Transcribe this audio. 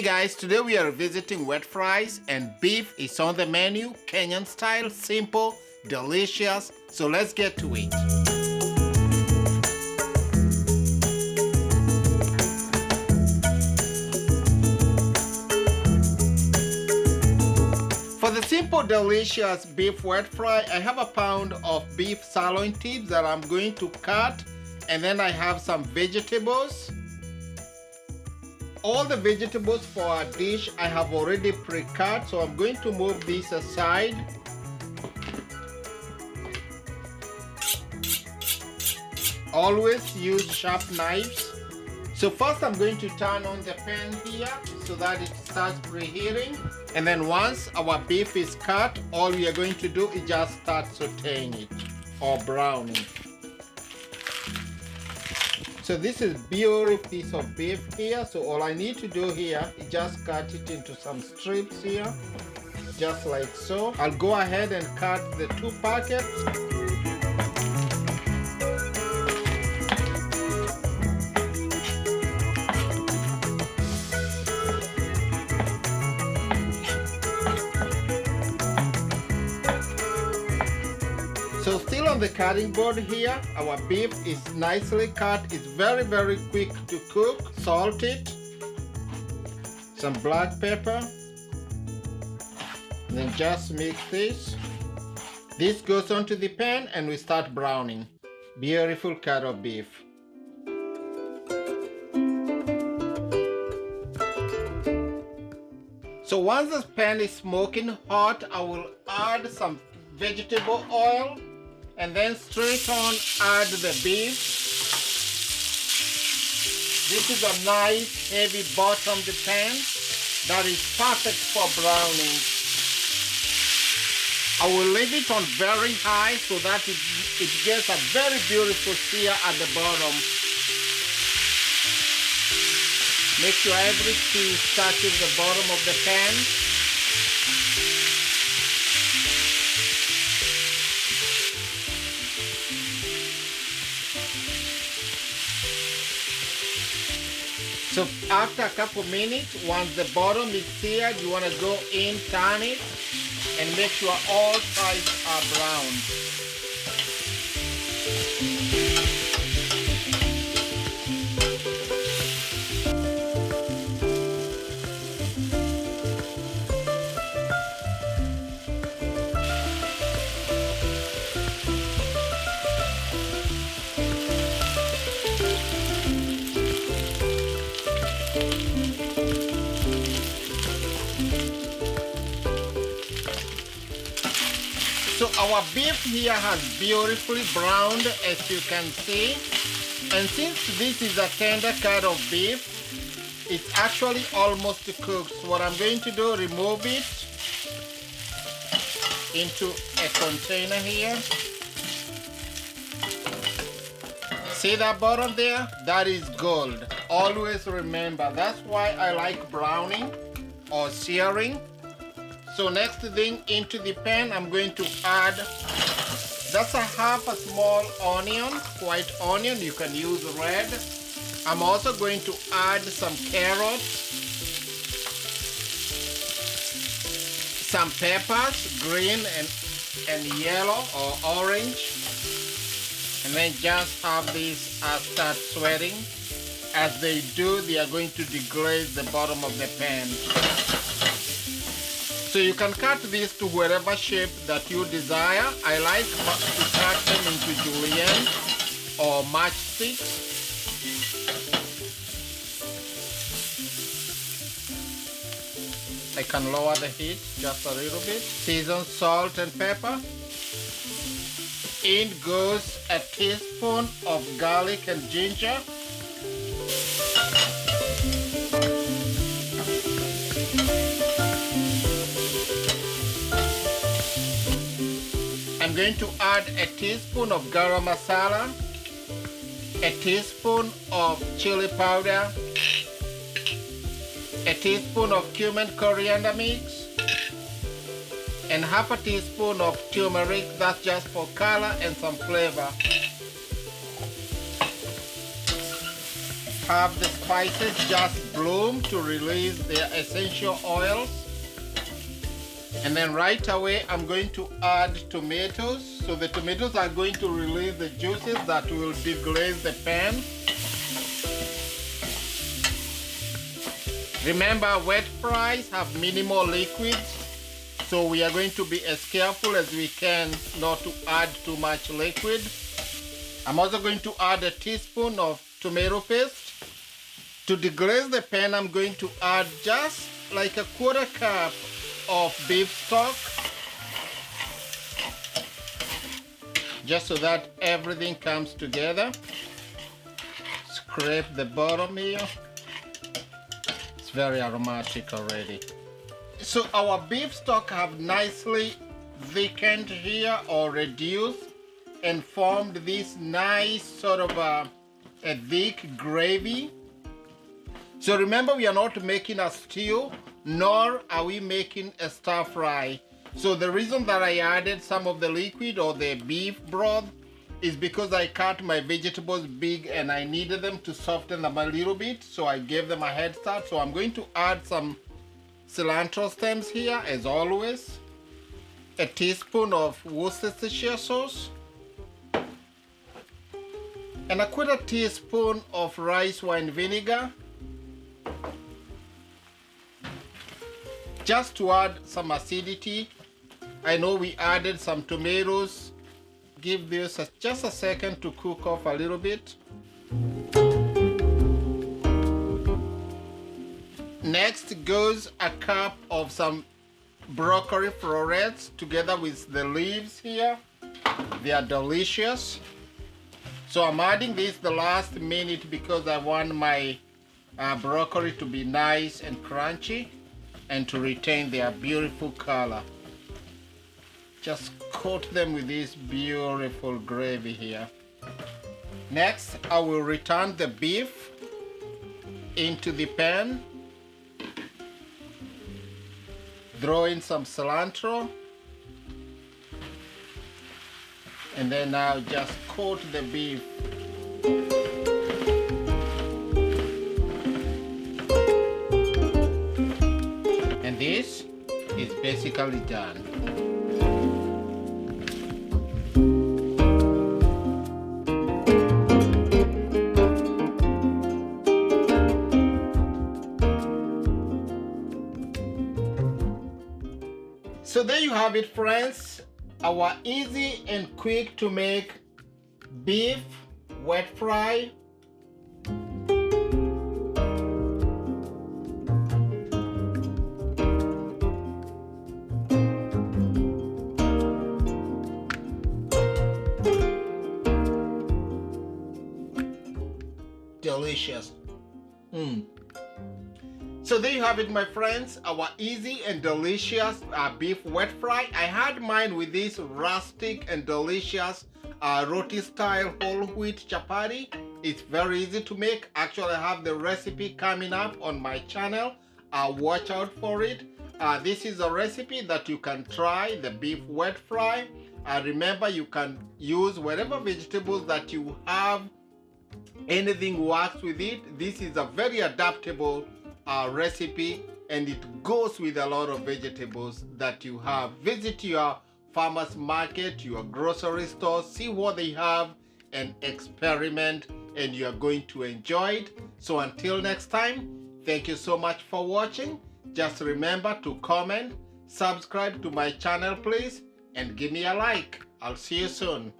Hey guys, today we are visiting Wetfry's and beef is on the menu, Kenyan style, simple, delicious. So let's get to it. For the simple, delicious beef Wetfry, I have a pound of beef sirloin tips that I'm going to cut, and then I have some vegetables. All the vegetables for our dish I have already pre-cut, so I'm going to move this aside. Always use sharp knives. So first I'm going to turn on the pan here so that it starts preheating. And then once our beef is cut, all we are going to do is just start sauteing it or browning. So this is beautiful piece of beef here. So all I need to do here is just cut it into some strips here, just like so. I'll go ahead and cut the 2 packets. So still on the cutting board here, our beef is nicely cut. It's very, very quick to cook. Salt it, some black pepper, and then just mix this. This goes onto the pan and we start browning. Beautiful cut of beef. So once the pan is smoking hot, I will add some vegetable oil. And then straight on add the beef. This is a nice heavy bottom the pan that is perfect for browning. I will leave it on very high so that it gets a very beautiful sear at the bottom. Make sure every piece touches the bottom of the pan. So after a couple minutes, once the bottom is seared, you want to go in, turn it, and make sure all sides are browned. So our beef here has beautifully browned, as you can see. And since this is a tender cut of beef, it's actually almost cooked. So what I'm going to do, remove it into a container here. See that bottom there? That is gold. Always remember, that's why I like browning or searing. So next thing, into the pan, I'm going to add, that's a half a small onion, white onion, you can use red. I'm also going to add some carrots, some peppers, green and yellow or orange. And then just have these start sweating. As they do, they are going to deglaze the bottom of the pan. So you can cut these to whatever shape that you desire. I like to cut them into julienne or matchsticks. I can lower the heat just a little bit. Season salt and pepper. In goes a teaspoon of garlic and ginger. I'm going to add a teaspoon of garam masala, a teaspoon of chili powder, a teaspoon of cumin coriander mix, and half a teaspoon of turmeric, that's just for color and some flavor. have the spices just bloom to release their essential oils. And then right away, I'm going to add tomatoes. So the tomatoes are going to release the juices that will deglaze the pan. Remember, wet fries have minimal liquids, so we are going to be as careful as we can not to add too much liquid. I'm also going to add a teaspoon of tomato paste. To deglaze the pan, I'm going to add just like a quarter cup of beef stock, just so that everything comes together. Scrape the bottom here. It's very aromatic already. So our beef stock have nicely thickened here or reduced and formed this nice sort of a thick gravy. So remember, we are not making a stew, nor are we making a stir fry. So the reason that I added some of the liquid or the beef broth is because I cut my vegetables big and I needed them to soften them a little bit, so I gave them a head start. So I'm going to add some cilantro stems here, as always, a teaspoon of Worcestershire sauce, and a quarter teaspoon of rice wine vinegar, just to add some acidity. I know we added some tomatoes. Give this just a second to cook off a little bit. Next goes a cup of some broccoli florets together with the leaves here. They are delicious. So I'm adding this the last minute because I want my broccoli to be nice and crunchy and to retain their beautiful color. Just coat them with this beautiful gravy here. Next, I will return the beef into the pan. Throw in some cilantro. And then I'll just coat the beef. And this is basically done. So there you have it, friends. Our easy and quick to make beef wet fry. Delicious. So there you have it, my friends, our easy and delicious beef wet fry. I had mine with this rustic and delicious roti style whole wheat chapati. It's very easy to make. Actually, I have the recipe coming up on my channel. Watch out for it. This is a recipe that you can try, the beef wet fry. Remember, you can use whatever vegetables that you have. Anything works with it. This is a very adaptable recipe, and it goes with a lot of vegetables that you have. Visit your farmers market, your grocery store, see what they have and experiment, and you are going to enjoy it. So until next time, thank you so much for watching. Just remember to comment, subscribe to my channel please, and give me a like. I'll see you soon.